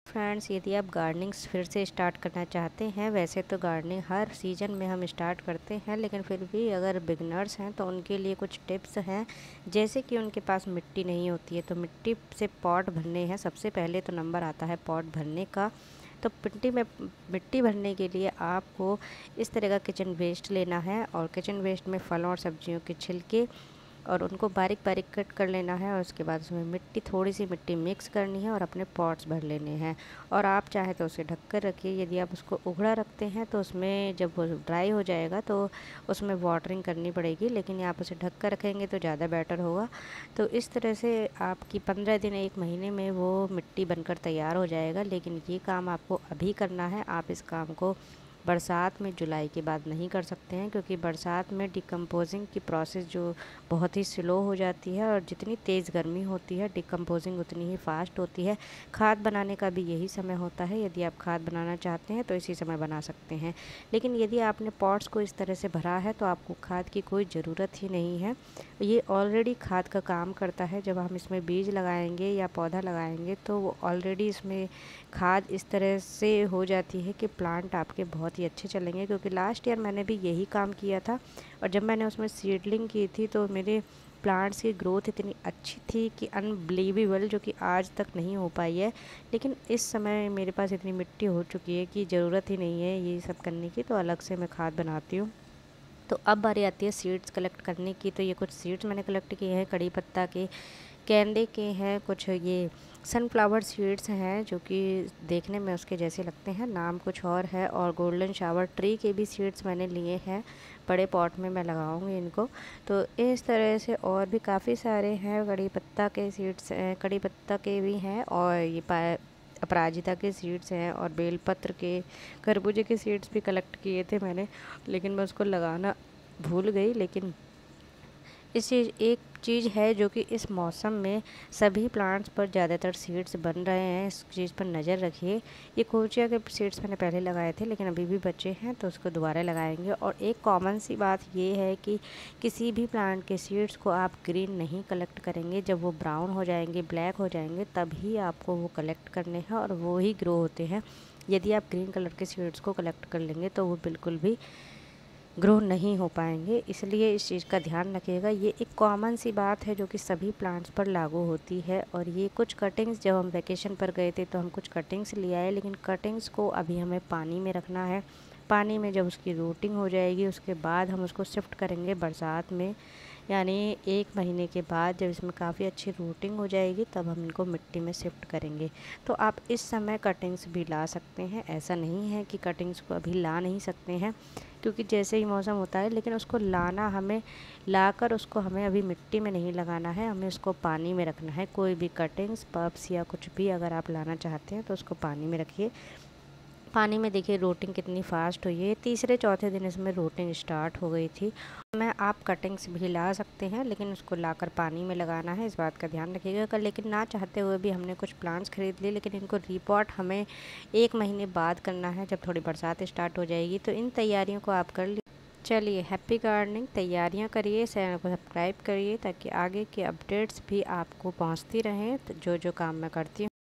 Friends, यदि आप gardening फिर से स्टार्ट करना चाहते हैं, वैसे तो गार्डनिंग हर सीज़न में हम स्टार्ट करते हैं, लेकिन फिर भी अगर बिगनर्स हैं तो उनके लिए कुछ टिप्स हैं। जैसे कि उनके पास मिट्टी नहीं होती है तो मिट्टी से पॉट भरने हैं। सबसे पहले तो नंबर आता है पॉट भरने का। तो मिट्टी भरने के लिए आपको इस तरह का किचन वेस्ट लेना है और किचन वेस्ट में फलों और सब्जियों के छिलके और उनको बारीक बारीक कट कर लेना है और उसके बाद उसमें थोड़ी सी मिट्टी मिक्स करनी है और अपने पॉट्स भर लेने हैं। और आप चाहे तो उसे ढक कर रखिए। यदि आप उसको उघड़ा रखते हैं तो उसमें जब वो ड्राई हो जाएगा तो उसमें वाटरिंग करनी पड़ेगी, लेकिन आप उसे ढक कर रखेंगे तो ज़्यादा बेटर होगा। तो इस तरह से आपकी 15 दिन 1 महीने में वो मिट्टी बनकर तैयार हो जाएगा। लेकिन ये काम आपको अभी करना है। आप इस काम को बरसात में जुलाई के बाद नहीं कर सकते हैं, क्योंकि बरसात में डिकम्पोजिंग की प्रोसेस जो बहुत ही स्लो हो जाती है और जितनी तेज़ गर्मी होती है डिकम्पोजिंग उतनी ही फास्ट होती है। खाद बनाने का भी यही समय होता है। यदि आप खाद बनाना चाहते हैं तो इसी समय बना सकते हैं। लेकिन यदि आपने पॉट्स को इस तरह से भरा है तो आपको खाद की कोई ज़रूरत ही नहीं है। ये ऑलरेडी खाद का काम करता है। जब हम इसमें बीज लगाएंगे या पौधा लगाएंगे तो वो ऑलरेडी इसमें खाद इस तरह से हो जाती है कि प्लांट आपके बहुत ही अच्छे चलेंगे। क्योंकि लास्ट ईयर मैंने भी यही काम किया था और जब मैंने उसमें सीडलिंग की थी तो मेरे प्लांट्स की ग्रोथ इतनी अच्छी थी कि अनबिलीवेबल, जो कि आज तक नहीं हो पाई है। लेकिन इस समय मेरे पास इतनी मिट्टी हो चुकी है कि ज़रूरत ही नहीं है ये सब करने की, तो अलग से मैं खाद बनाती हूँ। तो अब बारी आती है सीड्स कलेक्ट करने की। तो ये कुछ सीड्स मैंने कलेक्ट किए हैं, कड़ी पत्ता के, गेंदे के हैं, कुछ ये सनफ्लावर सीड्स हैं जो कि देखने में उसके जैसे लगते हैं, नाम कुछ और है। और गोल्डन शावर ट्री के भी सीड्स मैंने लिए हैं। बड़े पॉट में मैं लगाऊंगी इनको। तो इस तरह से और भी काफ़ी सारे हैं। कड़ी पत्ता के सीड्स हैं, कड़ी पत्ता के भी हैं, और ये अपराजिता के सीड्स हैं, और बेलपत्र के, खरबूजे के सीड्स भी कलेक्ट किए थे मैंने, लेकिन मैं उसको लगाना भूल गई। लेकिन एक चीज़ है जो कि इस मौसम में सभी प्लांट्स पर ज़्यादातर सीड्स बन रहे हैं, इस चीज़ पर नज़र रखिए। ये कोचिया के सीड्स मैंने पहले लगाए थे लेकिन अभी भी बचे हैं, तो उसको दोबारा लगाएंगे। और एक कॉमन सी बात ये है कि किसी भी प्लांट के सीड्स को आप ग्रीन नहीं कलेक्ट करेंगे। जब वो ब्राउन हो जाएंगे, ब्लैक हो जाएंगे, तभी आपको वो कलेक्ट करने हैं और वो ही ग्रो होते हैं। यदि आप ग्रीन कलर के सीड्स को कलेक्ट कर लेंगे तो वो बिल्कुल भी ग्रो नहीं हो पाएंगे। इसलिए इस चीज़ का ध्यान रखिएगा। ये एक कॉमन सी बात है जो कि सभी प्लांट्स पर लागू होती है। और ये कुछ कटिंग्स, जब हम वैकेशन पर गए थे तो हम कुछ कटिंग्स ले आए, लेकिन कटिंग्स को अभी हमें पानी में रखना है। पानी में जब उसकी रूटिंग हो जाएगी उसके बाद हम उसको शिफ्ट करेंगे बरसात में, यानी 1 महीने के बाद जब इसमें काफ़ी अच्छी रूटिंग हो जाएगी तब हम इनको मिट्टी में शिफ्ट करेंगे। तो आप इस समय कटिंग्स भी ला सकते हैं। ऐसा नहीं है कि कटिंग्स को अभी ला नहीं सकते हैं, क्योंकि जैसे ही मौसम होता है, लेकिन उसको लाना हमें, लाकर उसको हमें अभी मिट्टी में नहीं लगाना है, हमें उसको पानी में रखना है। कोई भी कटिंग्स, पब्स या कुछ भी अगर आप लाना चाहते हैं तो उसको पानी में रखिए। पानी में देखिए रूटिंग कितनी फास्ट हुई है। तीसरे चौथे दिन इसमें रूटिंग स्टार्ट हो गई थी। मैं आप कटिंग्स भी ला सकते हैं, लेकिन उसको लाकर पानी में लगाना है, इस बात का ध्यान रखिएगा। लेकिन ना चाहते हुए भी हमने कुछ प्लांट्स खरीद लिए, लेकिन इनको रिपॉट हमें 1 महीने बाद करना है, जब थोड़ी बरसात स्टार्ट हो जाएगी। तो इन तैयारियों को आप कर लीजिए। चलिए, हैप्पी गार्डनिंग। तैयारियां करिए, चैनल को सब्सक्राइब करिए ताकि आगे के अपडेट्स भी आपको पहुंचती रहें, तो जो जो काम मैं करती हूँ।